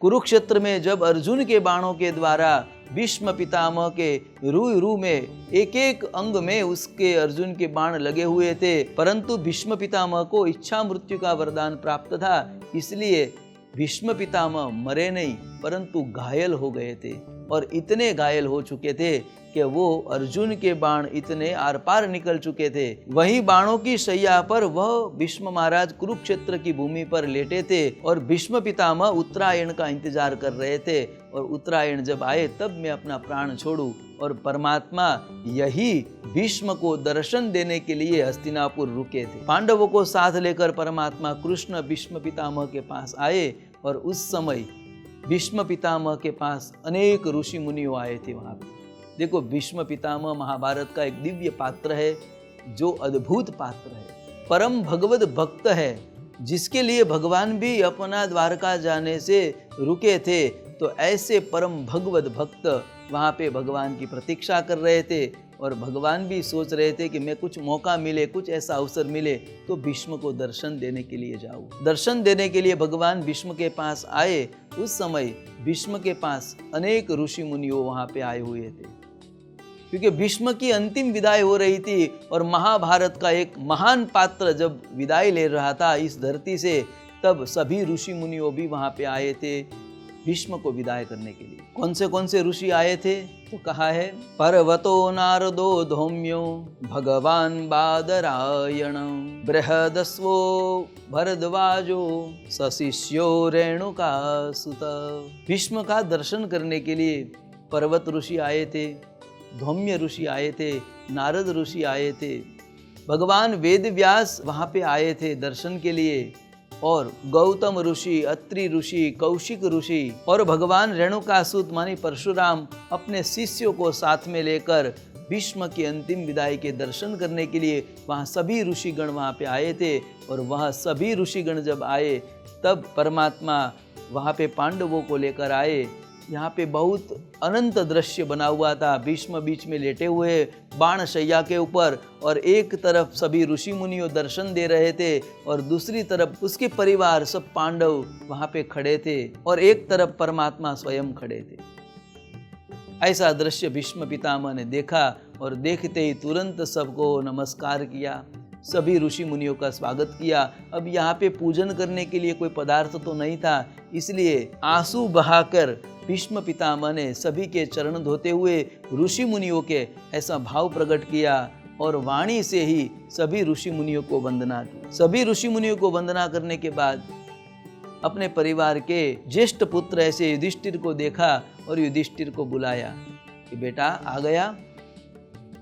कुरुक्षेत्र में जब अर्जुन के बाणों के द्वारा भीष्म पितामह के रू में एक एक अंग में उसके अर्जुन के बाण लगे हुए थे, परंतु भीष्म पितामह को इच्छा मृत्यु का वरदान प्राप्त था, इसलिए भीष्म पितामह मरे नहीं परंतु घायल हो गए थे। और इतने घायल हो चुके थे कि वो अर्जुन के बाण इतने आर पार निकल चुके थे। वहीं बाणों की शैया पर वह भीष्म महाराज कुरुक्षेत्र की भूमि पर लेटे थे और भीष्म पितामह उत्तरायण का इंतजार कर रहे थे। और उत्तरायण जब आए तब मैं अपना प्राण छोड़ूं। और परमात्मा यही भीष्म को दर्शन देने के लिए हस्तिनापुर रुके थे। पांडवों को साथ लेकर परमात्मा कृष्ण भीष्म पितामह के पास आए और उस समय भीष्म पितामह के पास अनेक ऋषि मुनियों आए थे। वहां पे देखो, भीष्म पितामह महाभारत का एक दिव्य पात्र है, जो अद्भुत पात्र है, परम भगवत भक्त है, जिसके लिए भगवान भी अपना द्वारका जाने से रुके थे। तो ऐसे परम भगवत भक्त वहाँ पे भगवान की प्रतीक्षा कर रहे थे और भगवान भी सोच रहे थे कि मैं कुछ मौका मिले, कुछ ऐसा अवसर मिले तो भीष्म को दर्शन देने के लिए जाऊँ। दर्शन देने के लिए भगवान भीष्म के पास आए। उस समय भीष्म के पास अनेक ऋषि मुनियों वहाँ पे आए हुए थे, क्योंकि भीष्म की अंतिम विदाई हो रही थी और महाभारत का एक महान पात्र जब विदाई ले रहा था इस धरती से, तब सभी ऋषि मुनियों भी वहाँ पे आए थे भीष्म को विदाई करने के लिए। कौन से ऋषि आए थे? तो कहा है, पर्वतो नारदो धौम्यो भगवान बादरायण बृहदस्वो भरद्वाजो सशिष्यो रेणुका सुत। भीष्म का दर्शन करने के लिए पर्वत ऋषि आए थे, धौम्य ऋषि आए थे, नारद ऋषि आए थे, भगवान वेद व्यास वहाँ पे आए थे दर्शन के लिए, और गौतम ऋषि, अत्रि ऋषि, कौशिक ऋषि और भगवान रेणुकासुत मानी परशुराम अपने शिष्यों को साथ में लेकर भीष्म की अंतिम विदाई के दर्शन करने के लिए वहाँ सभी ऋषिगण वहाँ पे आए थे। और वहाँ सभी ऋषिगण जब आए तब परमात्मा वहाँ पे पांडवों को लेकर आए। यहाँ पे बहुत अनंत दृश्य बना हुआ था। भीष्म बीच में लेटे हुए बाण शैया के ऊपर, और एक तरफ सभी ऋषि मुनियों दर्शन दे रहे थे और दूसरी तरफ उसके परिवार सब पांडव वहाँ पे खड़े थे और एक तरफ परमात्मा स्वयं खड़े थे। ऐसा दृश्य भीष्म पितामह ने देखा और देखते ही तुरंत सबको नमस्कार किया, सभी ऋषि मुनियों का स्वागत किया। अब यहाँ पे पूजन करने के लिए कोई पदार्थ तो नहीं था, इसलिए आंसू बहाकर भीष्म पितामह ने सभी के चरण धोते हुए ऋषि मुनियों के ऐसा भाव प्रकट किया और वाणी से ही सभी ऋषि मुनियों को वंदना की। सभी ऋषि मुनियों को वंदना करने के बाद अपने परिवार के ज्येष्ठ पुत्र ऐसे युधिष्ठिर को देखा और युधिष्ठिर को बुलाया कि बेटा आ गया।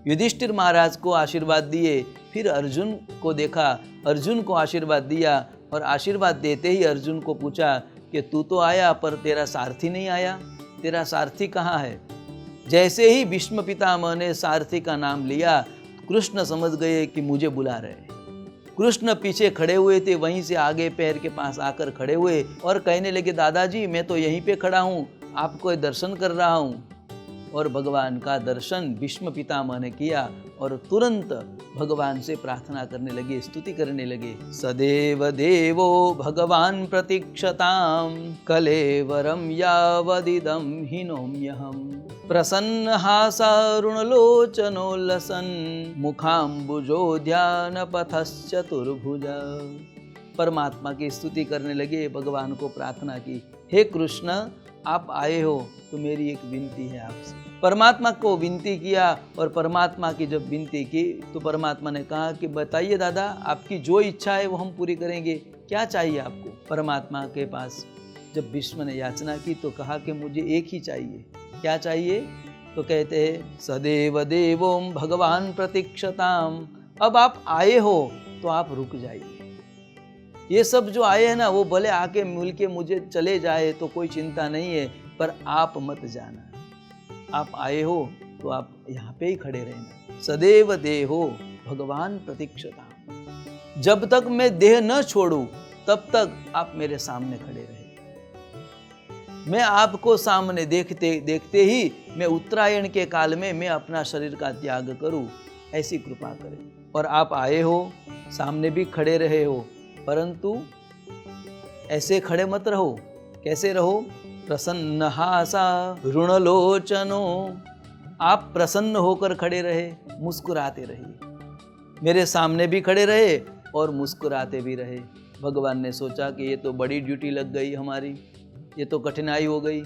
युधिष्ठिर महाराज को आशीर्वाद दिए। फिर अर्जुन को देखा, अर्जुन को आशीर्वाद दिया और आशीर्वाद देते ही अर्जुन को पूछा कि तू तो आया पर तेरा सारथी नहीं आया, तेरा सारथी कहाँ है? जैसे ही भीष्म पितामह ने सारथी का नाम लिया, कृष्ण समझ गए कि मुझे बुला रहे हैं। कृष्ण पीछे खड़े हुए थे, वहीं से आगे पैर के पास आकर खड़े हुए और कहने लगे, दादाजी मैं तो यहीं पे खड़ा हूँ, आपको दर्शन कर रहा हूँ। और भगवान का दर्शन भीष्म पितामह ने किया और तुरंत भगवान से प्रार्थना करने लगे, स्तुति करने लगे। सदैव देवो भगवान प्रतीक्षताम कलेवरम यावदिदं हिनोम्यहम् प्रसन्न हासारुणलोचनो लसन मुखाम्बुजो ध्यान पथश्चतुर्भुजा। परमात्मा की स्तुति करने लगे, भगवान को प्रार्थना की, हे कृष्ण आप आए हो तो मेरी एक विनती है आपसे। परमात्मा को विनती किया और परमात्मा की जब विनती की तो परमात्मा ने कहा कि बताइए दादा, आपकी जो इच्छा है वो हम पूरी करेंगे, क्या चाहिए आपको? परमात्मा के पास जब भीष्म ने याचना की तो कहा कि मुझे एक ही चाहिए। क्या चाहिए? तो कहते हैं सदैव देवोम भगवान प्रतीक्षताम। अब आप आए हो तो आप रुक जाइए। ये सब जो आए हैं ना, वो भले आके मिल के मुझे चले जाए तो कोई चिंता नहीं है, पर आप मत जाना। आप आए हो तो आप यहाँ पे ही खड़े रहना। सदैव देहो भगवान प्रतीक्षता। जब तक मैं देह न छोड़ूं तब तक आप मेरे सामने खड़े रहे। मैं आपको सामने देखते देखते ही मैं उत्तरायण के काल में मैं अपना शरीर का त्याग करूं, ऐसी कृपा करें। और आप आए हो, सामने भी खड़े रहे हो, परंतु ऐसे खड़े मत रहो। कैसे रहो? प्रसन्नहासा ऋणलोचनो, आप प्रसन्न होकर खड़े रहे, मुस्कुराते रहिए, मेरे सामने भी खड़े रहे और मुस्कुराते भी रहे। भगवान ने सोचा कि ये तो बड़ी ड्यूटी लग गई हमारी, ये तो कठिनाई हो गई।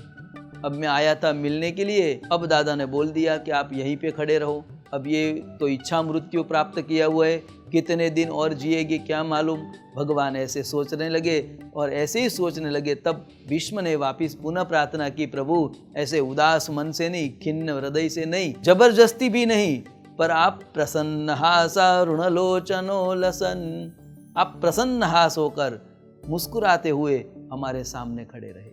अब मैं आया था मिलने के लिए, अब दादा ने बोल दिया कि आप यहीं पे खड़े रहो। अब ये तो इच्छा मृत्यु प्राप्त किया हुआ है, कितने दिन और जिएगी क्या मालूम। भगवान ऐसे सोचने लगे और ऐसे ही सोचने लगे तब भीष्म ने वापिस पुनः प्रार्थना की, प्रभु ऐसे उदास मन से नहीं, खिन्न हृदय से नहीं, जबरदस्ती भी नहीं, पर आप प्रसन्नहासा ऋणलोचनो लसन, आप प्रसन्न हास होकर मुस्कुराते हुए हमारे सामने खड़े रहे।